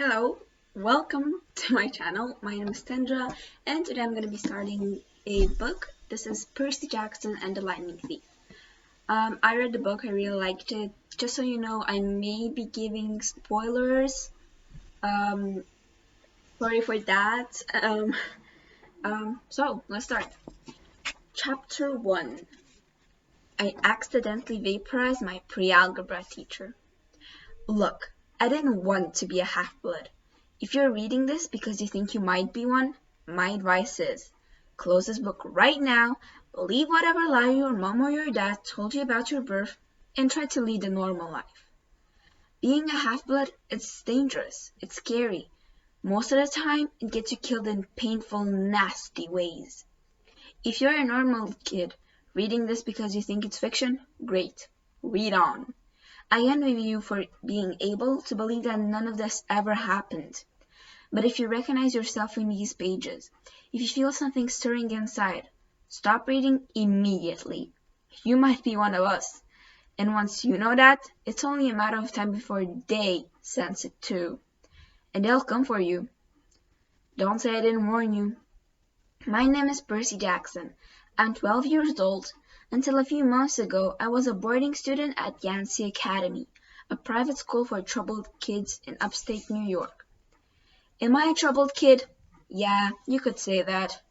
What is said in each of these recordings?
Hello, welcome to my channel. My name is Tendra, and today I'm going to be starting a book. This is Percy Jackson and the Lightning Thief. I read the book, I really liked it. Just so you know, I may be giving spoilers. Sorry for that. So let's start. Chapter 1. I accidentally vaporized my pre-algebra teacher. Look, I didn't want to be a half-blood. If you're reading this because you think you might be one, my advice is, close this book right now, believe whatever lie your mom or your dad told you about your birth, and try to lead a normal life. Being a half-blood, it's dangerous, it's scary. Most of the time, it gets you killed in painful, nasty ways. If you're a normal kid, reading this because you think it's fiction, great. Read on. I envy you for being able to believe that none of this ever happened. But if you recognize yourself in these pages, if you feel something stirring inside, stop reading immediately. You might be one of us. And once you know that, it's only a matter of time before they sense it too. And they'll come for you. Don't say I didn't warn you. My name is Percy Jackson. I'm 12 years old. Until a few months ago, I was a boarding student at Yancey Academy, a private school for troubled kids in upstate New York. Am I a troubled kid? Yeah, you could say that.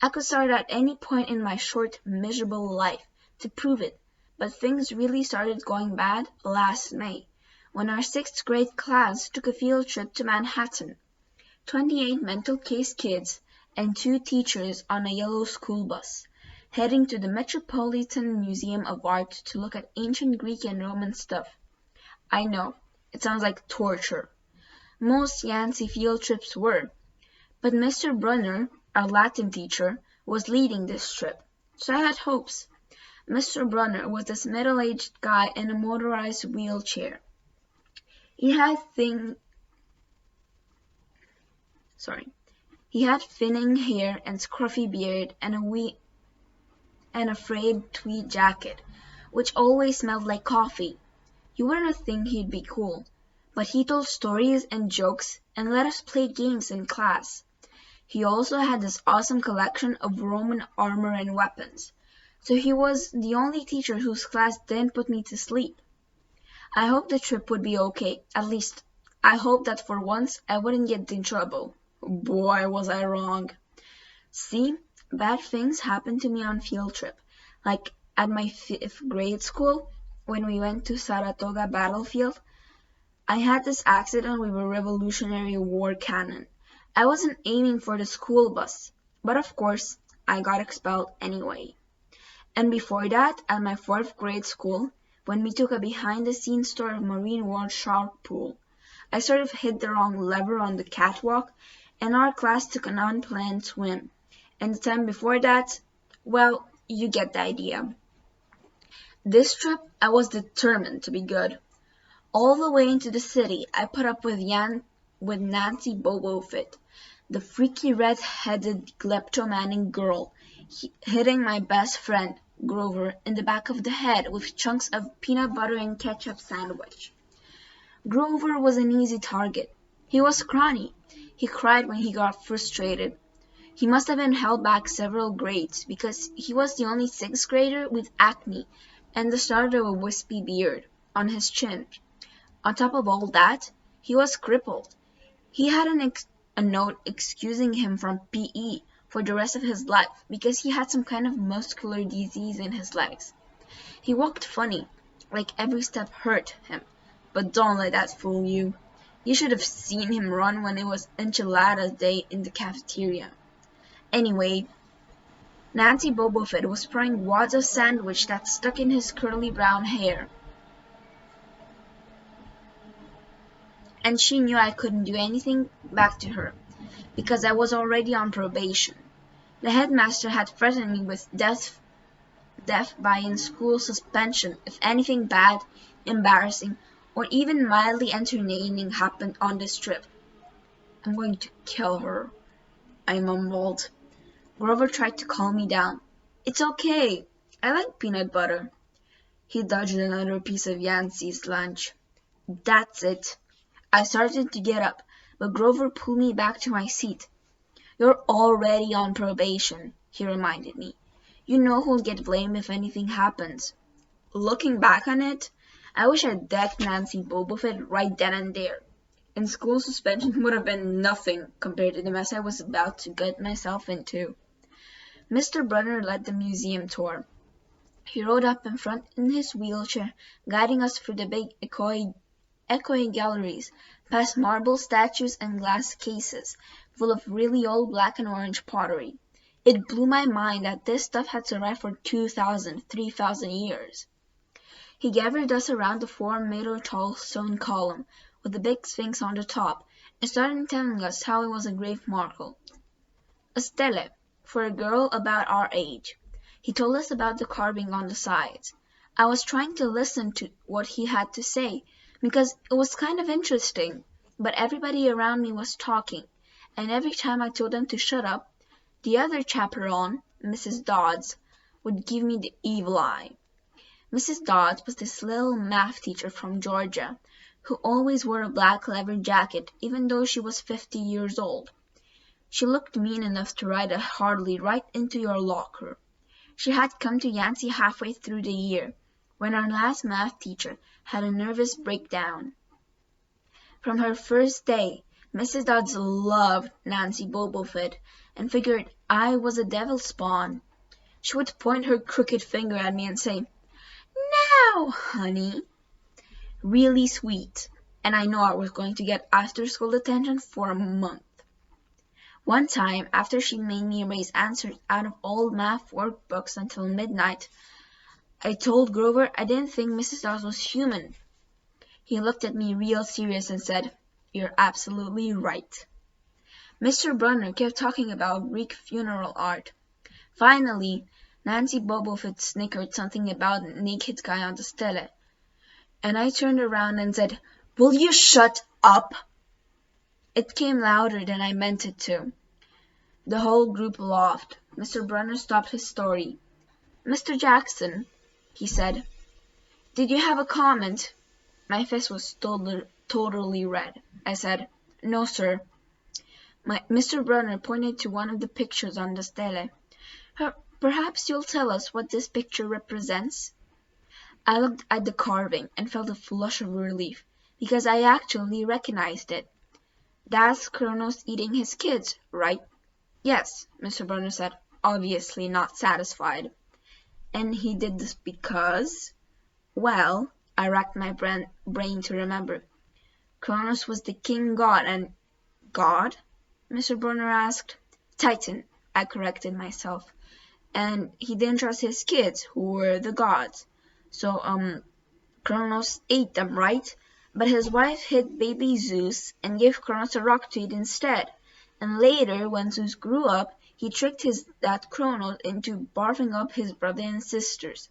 I could start at any point in my short, miserable life to prove it, but things really started going bad last May, when our 6th grade class took a field trip to Manhattan. 28 mental case kids and 2 teachers on a yellow school bus, heading to the Metropolitan Museum of Art to look at ancient Greek and Roman stuff. I know, it sounds like torture. Most Yancey field trips were, but Mr. Brunner, our Latin teacher, was leading this trip, so I had hopes. Mr. Brunner was this middle-aged guy in a motorized wheelchair. He had thinning hair and scruffy beard and a frayed tweed jacket, which always smelled like coffee. You wouldn't think he'd be cool, but he told stories and jokes and let us play games in class. He also had this awesome collection of Roman armor and weapons, so he was the only teacher whose class didn't put me to sleep. I hoped the trip would be okay, at least I hoped that for once I wouldn't get in trouble. Boy, was I wrong. See, bad things happened to me on field trip, like at my 5th grade school when we went to Saratoga battlefield. I had this accident with a Revolutionary War cannon. I wasn't aiming for the school bus, but of course, I got expelled anyway. And before that, at my 4th grade school, when we took a behind-the-scenes tour of Marine World Shark Pool, I sort of hit the wrong lever on the catwalk, and our class took an unplanned swim. And the time before that, well, you get the idea. This trip, I was determined to be good. All the way into the city, I put up with Nancy Bobofit, the freaky red-headed kleptomanic girl, hitting my best friend, Grover, in the back of the head with chunks of peanut butter and ketchup sandwich. Grover was an easy target. He was scrawny. He cried when he got frustrated. He must have been held back several grades because he was the only 6th grader with acne and the start of a wispy beard on his chin. On top of all that, he was crippled. He had a note excusing him from PE for the rest of his life because he had some kind of muscular disease in his legs. He walked funny, like every step hurt him, but don't let that fool you. You should have seen him run when it was enchiladas day in the cafeteria. Anyway, Nancy Bobofit was frying wads of sandwich that stuck in his curly brown hair. And she knew I couldn't do anything back to her, because I was already on probation. The headmaster had threatened me with death by in-school suspension if anything bad, embarrassing, or even mildly entertaining happened on this trip. I'm going to kill her, I mumbled. Grover tried to calm me down. It's okay. I like peanut butter. He dodged another piece of Yancey's lunch. That's it. I started to get up, but Grover pulled me back to my seat. "You're already on probation," he reminded me. "You know who'll get blamed if anything happens." Looking back on it, I wish I'd decked Nancy Bobofet right then and there. And school suspension would have been nothing compared to the mess I was about to get myself into. Mr. Brunner led the museum tour. He rode up in front in his wheelchair, guiding us through the big echoing galleries, past marble statues and glass cases, full of really old black and orange pottery. It blew my mind that this stuff had survived for 2,000, 3,000 years. He gathered us around the 4-meter-tall stone column, with the big sphinx on the top, and started telling us how it was a grave marker. A stele, for a girl about our age. He told us about the carving on the sides. I was trying to listen to what he had to say, because it was kind of interesting, but everybody around me was talking, and every time I told them to shut up, the other chaperone, Mrs. Dodds, would give me the evil eye. Mrs. Dodds was this little math teacher from Georgia, who always wore a black leather jacket even though she was 50 years old. She looked mean enough to ride a Harley right into your locker. She had come to Yancey halfway through the year, when our last math teacher had a nervous breakdown. From her first day, Mrs. Dodds loved Nancy Bobofet and figured I was a devil spawn. She would point her crooked finger at me and say, "Now, honey." Really sweet, and I know I was going to get after-school detention for a month. One time, after she made me erase answers out of old math workbooks until midnight, I told Grover I didn't think Mrs. Dawes was human. He looked at me real serious and said, "You're absolutely right." Mr. Brunner kept talking about Greek funeral art. Finally, Nancy Bobofet snickered something about a naked guy on the stele, and I turned around and said, "Will you shut up?" It came louder than I meant it to. The whole group laughed. Mr. Brunner stopped his story. "Mr. Jackson," he said, "did you have a comment?" My face was totally red. I said, "No, sir." Mr. Brunner pointed to one of the pictures on the stele. "Perhaps you'll tell us what this picture represents?" I looked at the carving and felt a flush of relief, because I actually recognized it. "That's Kronos eating his kids, right?" "Yes," Mr. Brunner said, obviously not satisfied. "And he did this because—" Well, I racked my brain to remember. Kronos was the king god and— "God?" Mr. Brunner asked. "Titan," I corrected myself. "And he didn't trust his kids, who were the gods. So, Kronos ate them, right? But his wife hid baby Zeus and gave Kronos a rock to eat instead. And later, when Zeus grew up, he tricked that Kronos into barfing up his brother and sisters."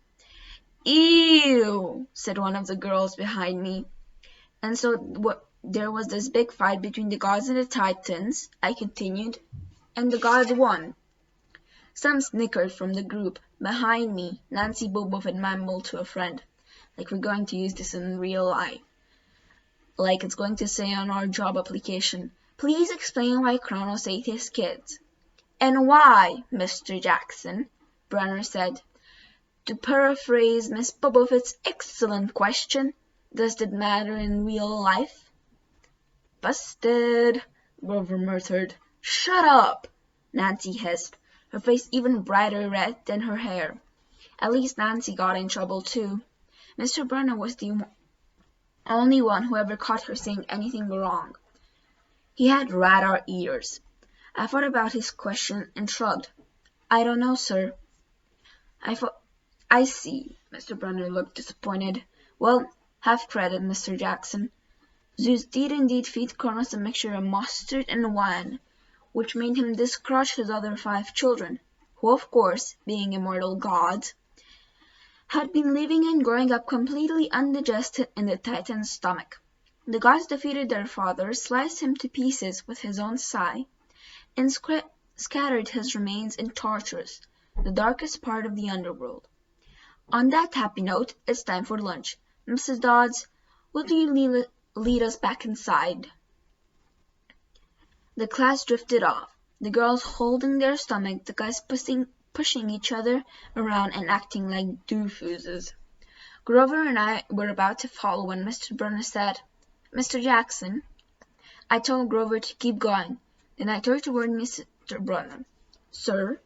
"Ew," said one of the girls behind me. "And so there was this big fight between the gods and the Titans," I continued, "and the gods won." Some snickered from the group. Behind me, Nancy Bobofet mumbled to a friend, like we're going to use this in real life. Like it's going to say on our job application, "Please explain why Kronos ate his kids." "And why, Mr. Jackson?" Brunner said. "To paraphrase Miss Bobofet's excellent question, does it matter in real life?" "Busted," Grover muttered. "Shut up," Nancy hissed, her face even brighter red than her hair. At least Nancy got in trouble too. Mr. Brunner was the only one who ever caught her saying anything wrong. He had radar ears. I thought about his question and shrugged. "I don't know, sir." "I see." Mr. Brunner looked disappointed. "Well, have credit, Mr. Jackson. Zeus did indeed feed Kronos a mixture of mustard and wine, which made him discrush his other 5 children, who, of course, being immortal gods, had been living and growing up completely undigested in the Titan's stomach. The gods defeated their father, sliced him to pieces with his own sai, and scattered his remains in Tartarus, the darkest part of the underworld. On that happy note, it's time for lunch. Mrs. Dodds, will you lead us back inside?" The class drifted off, the girls holding their stomach, the guys pushing each other around and acting like doofuses. Grover and I were about to follow when Mr. Brunner said, "Mr. Jackson." I told Grover to keep going. Then I turned toward Mr. Brunner. "Sir?"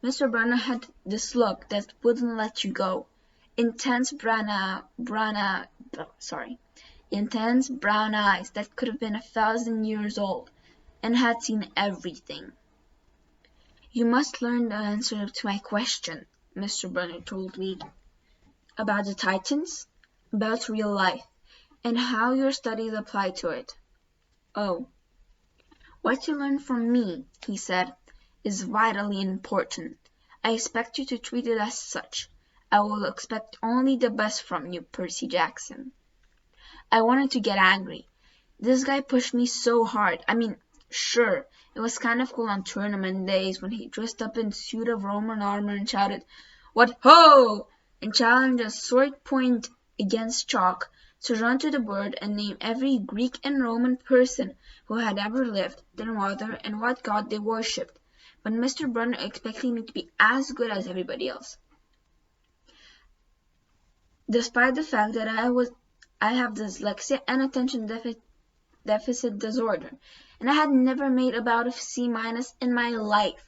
Mr. Brunner had this look that wouldn't let you go. Intense brown eyes that could have been 1,000 years old, and had seen everything. "You must learn the answer to my question," Mr. Brunner told me. "About the Titans, about real life, and how your studies apply to it." "Oh." "What you learn from me," he said, "is vitally important. I expect you to treat it as such. I will expect only the best from you, Percy Jackson." I wanted to get angry. This guy pushed me so hard. I mean, sure, it was kind of cool on tournament days when he dressed up in a suit of Roman armor and shouted, "What ho!" and challenged a sword point against chalk to run to the board and name every Greek and Roman person who had ever lived, their mother, and what god they worshipped. But Mr. Brunner expected me to be as good as everybody else, despite the fact that I have dyslexia and attention deficit disorder, and I had never made about a C- in my life.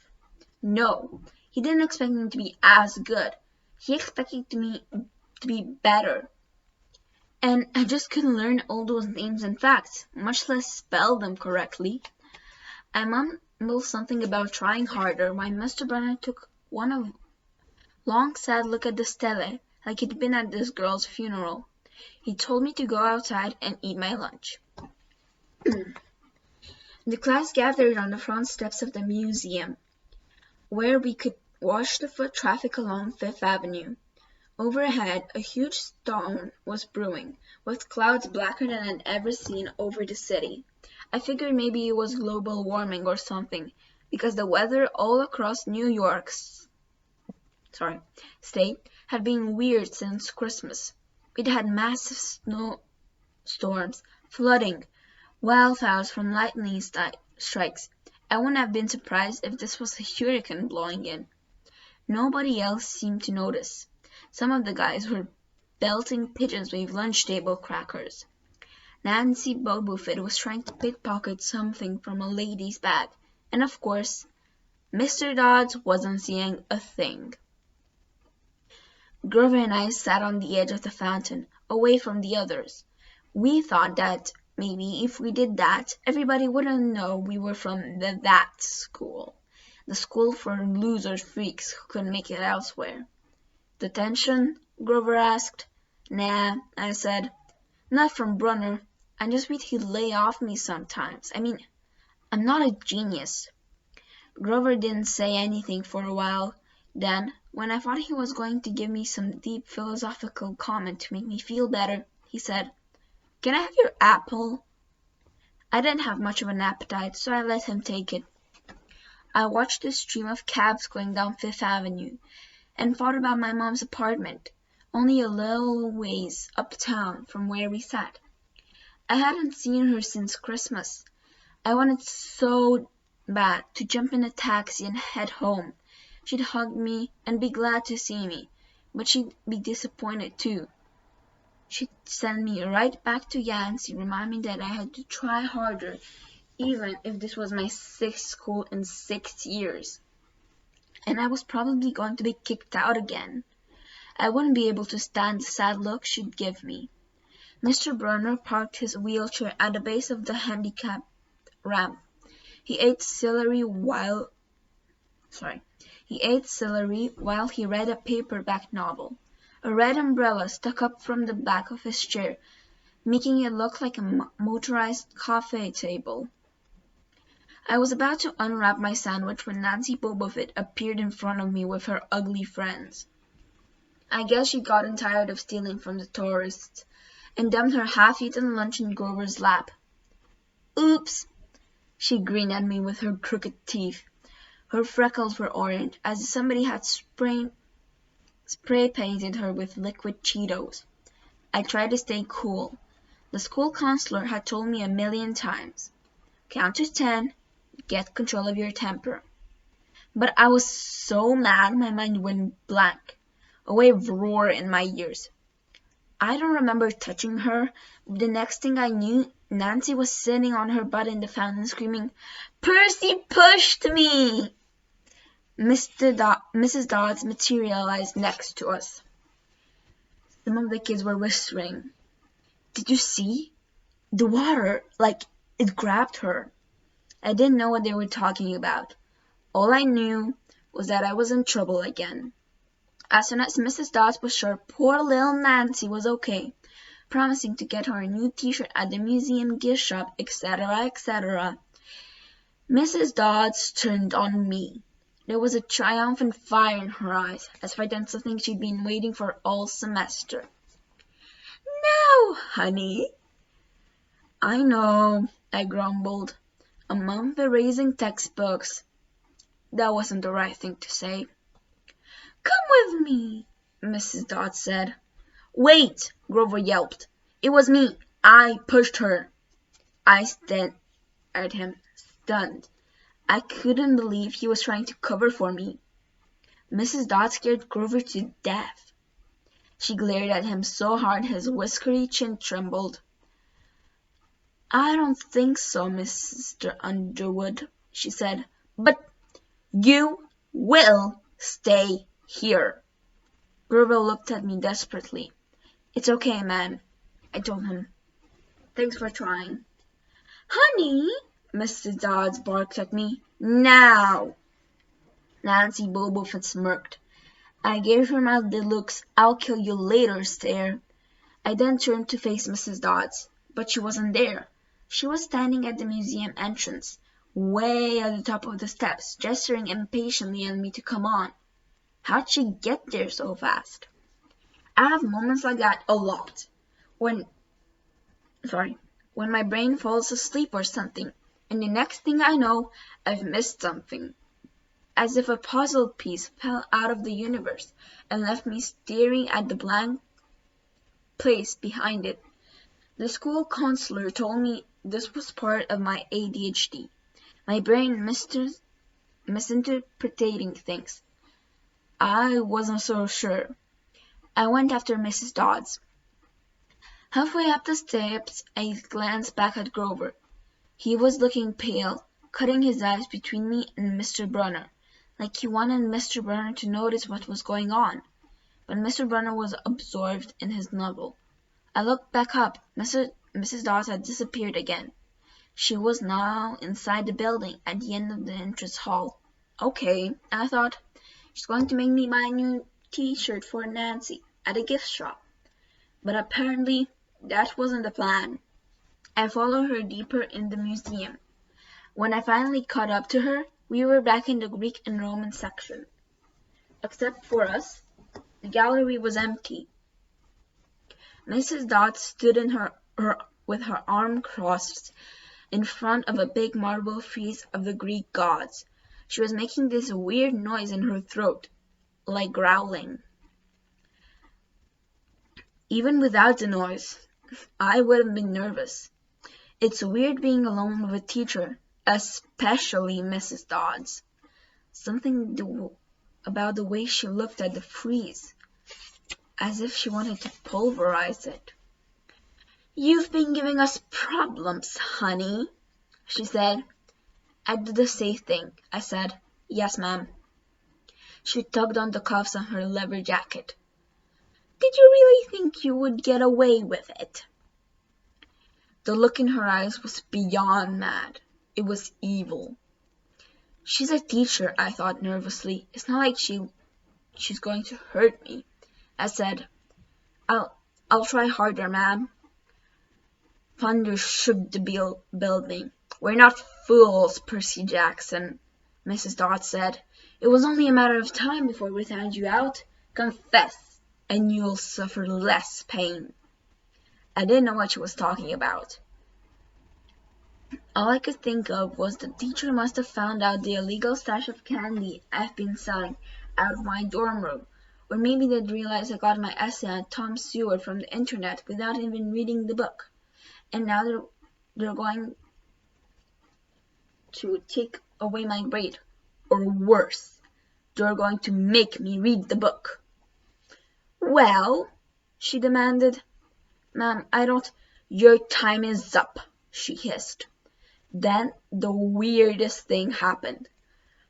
No, he didn't expect me to be as good. He expected me to be better. And I just couldn't learn all those names and facts, much less spell them correctly. I mumbled something about trying harder while Mr. Brunner took one long sad look at the stele, like he'd been at this girl's funeral. He told me to go outside and eat my lunch. The class gathered on the front steps of the museum, where we could watch the foot traffic along Fifth Avenue. Overhead, a huge storm was brewing, with clouds blacker than I'd ever seen over the city. I figured maybe it was global warming or something, because the weather all across New York's state had been weird since Christmas. We'd had massive snowstorms, flooding, wildfires from lightning strikes. I wouldn't have been surprised if this was a hurricane blowing in. Nobody else seemed to notice. Some of the guys were belting pigeons with lunch table crackers. Nancy Bobuffet was trying to pickpocket something from a lady's bag, and of course, Mr. Dodds wasn't seeing a thing. Grover and I sat on the edge of the fountain, away from the others. We thought that maybe if we did that, everybody wouldn't know we were from that school, the school for loser freaks who couldn't make it elsewhere. "Detention?" Grover asked. "Nah," I said. "Not from Brunner. I just wish he'd lay off me sometimes. I mean, I'm not a genius." Grover didn't say anything for a while. Then, when I thought he was going to give me some deep philosophical comment to make me feel better, he said, "Can I have your apple?" I didn't have much of an appetite, so I let him take it. I watched the stream of cabs going down Fifth Avenue, and thought about my mom's apartment, only a little ways uptown from where we sat. I hadn't seen her since Christmas. I wanted so bad to jump in a taxi and head home. She'd hug me and be glad to see me, but she'd be disappointed too. She'd send me right back to Yancey, remind me that I had to try harder, even if this was my 6th school in 6 years. And I was probably going to be kicked out again. I wouldn't be able to stand the sad look she'd give me. Mr. Brunner parked his wheelchair at the base of the handicap ramp. He ate celery while he read a paperback novel. A red umbrella stuck up from the back of his chair, making it look like a motorized coffee table. I was about to unwrap my sandwich when Nancy Bobuffet appeared in front of me with her ugly friends. I guess she'd gotten tired of stealing from the tourists, and dumped her half-eaten lunch in Grover's lap. "Oops!" She grinned at me with her crooked teeth. Her freckles were orange, as if somebody had spray-painted her with liquid Cheetos. I tried to stay cool. The school counselor had told me a million times, "Count to 10, Get control of your temper. But I was so mad my mind went blank. A wave roared in my ears. I don't remember touching her, but the next thing I knew, Nancy was sitting on her butt in the fountain screaming, "Percy pushed me!" Mrs. Dodds materialized next to us. Some of the kids were whispering, "Did you see? The water, like it grabbed her." I didn't know what they were talking about. All I knew was that I was in trouble again. As soon as Mrs. Dodds was sure poor little Nancy was okay, promising to get her a new t-shirt at the museum gift shop, etc., etc., Mrs. Dodds turned on me. There was a triumphant fire in her eyes, as if I'd done something she'd been waiting for all semester. "No, honey." "I know," I grumbled. "A month erasing textbooks." That wasn't the right thing to say. "Come with me," Mrs. Dodds said. "Wait!" Grover yelped. "It was me. I pushed her." I stared at him, stunned. I couldn't believe he was trying to cover for me. Mrs. Dodds scared Grover to death. She glared at him so hard his whiskery chin trembled. "I don't think so, Mr. Underwood," she said. "But you will stay here." Grover looked at me desperately. "It's okay, ma'am," I told him. "Thanks for trying." "Honey!" Mrs. Dodds barked at me. "Now!" Nancy Bobo smirked. I gave her my the looks "I'll kill you later" stare. I then turned to face Mrs. Dodds, but she wasn't there. She was standing at the museum entrance, way at the top of the steps, gesturing impatiently at me to come on. How'd she get there so fast? I have moments like that a lot. When my brain falls asleep or something, and the next thing I know, I've missed something. As if a puzzle piece fell out of the universe and left me staring at the blank place behind it. The school counselor told me this was part of my ADHD, my brain misinterpreting things. I wasn't so sure. I went after Mrs. Dodds. Halfway up the steps, I glanced back at Grover. He was looking pale, cutting his eyes between me and Mr. Brunner, like he wanted Mr. Brunner to notice what was going on. But Mr. Brunner was absorbed in his novel. I looked back up. Mrs. Dawes had disappeared again. She was now inside the building at the end of the entrance hall. Okay, I thought, she's going to make me buy a new t-shirt for Nancy at a gift shop. But apparently, that wasn't the plan. I followed her deeper in the museum. When I finally caught up to her, we were back in the Greek and Roman section. Except for us, the gallery was empty. Mrs. Dodds stood with her arms crossed in front of a big marble frieze of the Greek gods. She was making this weird noise in her throat, like growling. Even without the noise, I would have been nervous. It's weird being alone with a teacher, especially Mrs. Dodds. Something about the way she looked at the frieze, as if she wanted to pulverize it. "You've been giving us problems, honey," she said. "I did the safe thing," I said. "Yes, ma'am." She tugged on the cuffs of her leather jacket. "Did you really think you would get away with it?" The look in her eyes was beyond mad. It was evil. "She's a teacher," I thought nervously. "It's not like she's going to hurt me." I said, I'll try harder, ma'am." Thunder shook the building. "We're not fools, Percy Jackson," Mrs. Dodds said. "It was only a matter of time before we found you out. Confess, and you'll suffer less pain." I didn't know what she was talking about. All I could think of was the teacher must have found out the illegal stash of candy I've been selling out of my dorm room. Or maybe they'd realize I got my essay on Tom Seward from the internet without even reading the book. And now they're going to take away my grade. Or worse, you're going to make me read the book." "Well," she demanded. "Ma'am, I don't—" "Your time is up," she hissed. Then the weirdest thing happened.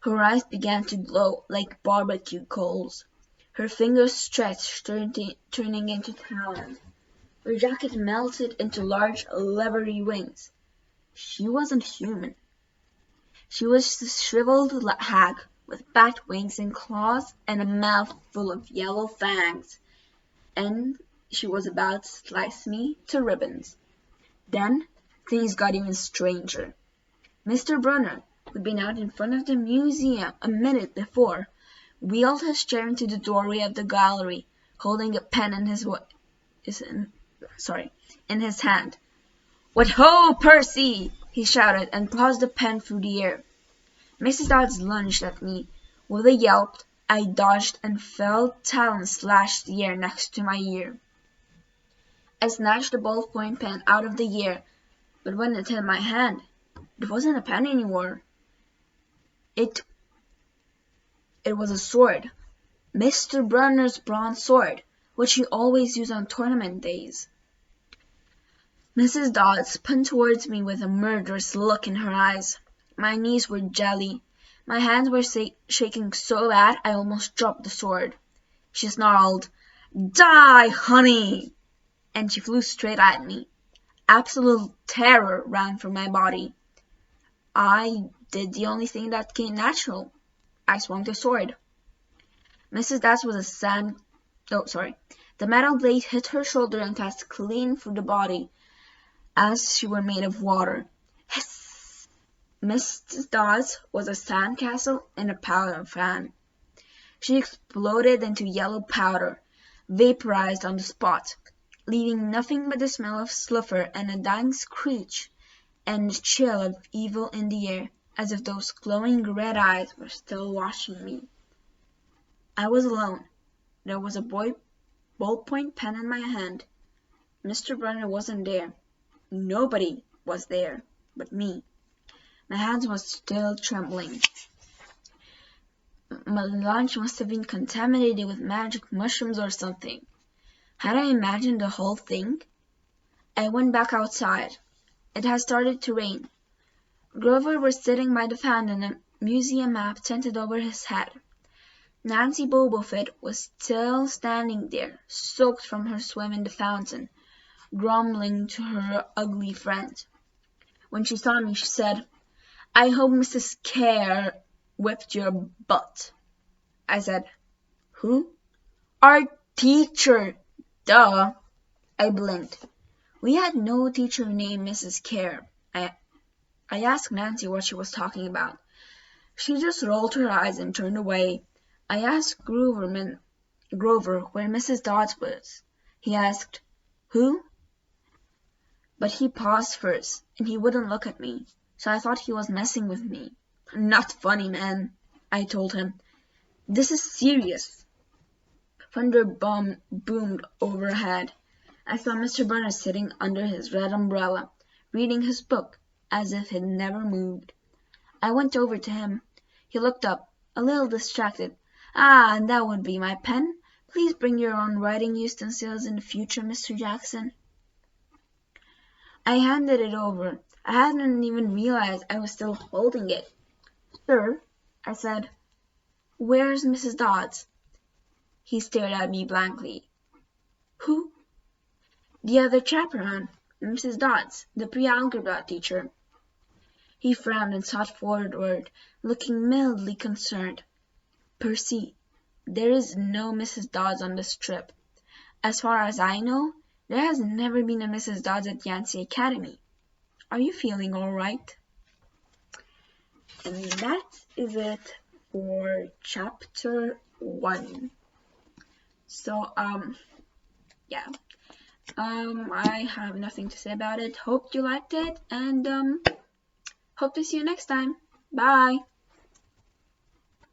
Her eyes began to glow like barbecue coals. Her fingers stretched, turning into talons. Her jacket melted into large, leathery wings. She wasn't human. She was a shriveled hag with bat wings and claws and a mouth full of yellow fangs. And she was about to slice me to ribbons. Then things got even stranger. Mr. Brunner, who'd been out in front of the museum a minute before, wheeled his chair into the doorway of the gallery, holding a pen in his hand. "What ho, Percy!" he shouted, and tossed the pen through the air. Mrs. Dodds lunged at me. With a yelp, I dodged and felt talons slash the air next to my ear. I snatched the ballpoint pen out of the air, but when it hit my hand, it wasn't a pen anymore. It was a sword. Mr. Brunner's bronze sword, which he always used on tournament days. Mrs. Dodds spun towards me with a murderous look in her eyes. My knees were jelly. My hands were shaking so bad I almost dropped the sword. She snarled, "Die, honey!" and she flew straight at me. Absolute terror ran through my body. I did the only thing that came natural. I swung the sword. Mrs. Dodds was the metal blade hit her shoulder and passed clean through the body, as she were made of water. Hiss! Mrs. Dodds was a sandcastle in a powder fan. She exploded into yellow powder, vaporized on the spot, leaving nothing but the smell of sulphur and a dying screech, and the chill of evil in the air, as if those glowing red eyes were still watching me. I was alone. There was a ballpoint pen in my hand. Mr. Brunner wasn't there. Nobody was there but me. My hands were still trembling. My lunch must have been contaminated with magic mushrooms or something. Had I imagined the whole thing? I went back outside. It had started to rain. Grover was sitting by the fountain, a museum map tented over his head. Nancy Bobofit was still standing there, soaked from her swim in the fountain, grumbling to her ugly friend. When she saw me, she said, "I hope Mrs. Care whipped your butt." I said, "Who?" "Our teacher, duh." I blinked. We had no teacher named Mrs. Care. I asked Nancy what she was talking about. She just rolled her eyes and turned away. I asked Grover where Mrs. Dodds was. He asked, "Who?" But he paused first, and he wouldn't look at me, so I thought he was messing with me. "Not funny, man," I told him. "This is serious." Thunder boomed overhead. I saw Mr. Brunner sitting under his red umbrella, reading his book, as if he'd never moved. I went over to him. He looked up, a little distracted. "Ah, that would be my pen. Please bring your own writing utensils in the future, Mr. Jackson." I handed it over. I hadn't even realized I was still holding it. "Sir," I said, "where's Mrs. Dodds?" He stared at me blankly. "Who?" "The other chaperone, Mrs. Dodds, the pre-algebra teacher." He frowned and sat forward, looking mildly concerned. "Percy, there is no Mrs. Dodds on this trip. As far as I know, there has never been a Mrs. Dodds at Yancey Academy. Are you feeling all right?" And that is it for chapter 1. So, yeah. I have nothing to say about it. Hope you liked it, and hope to see you next time. Bye!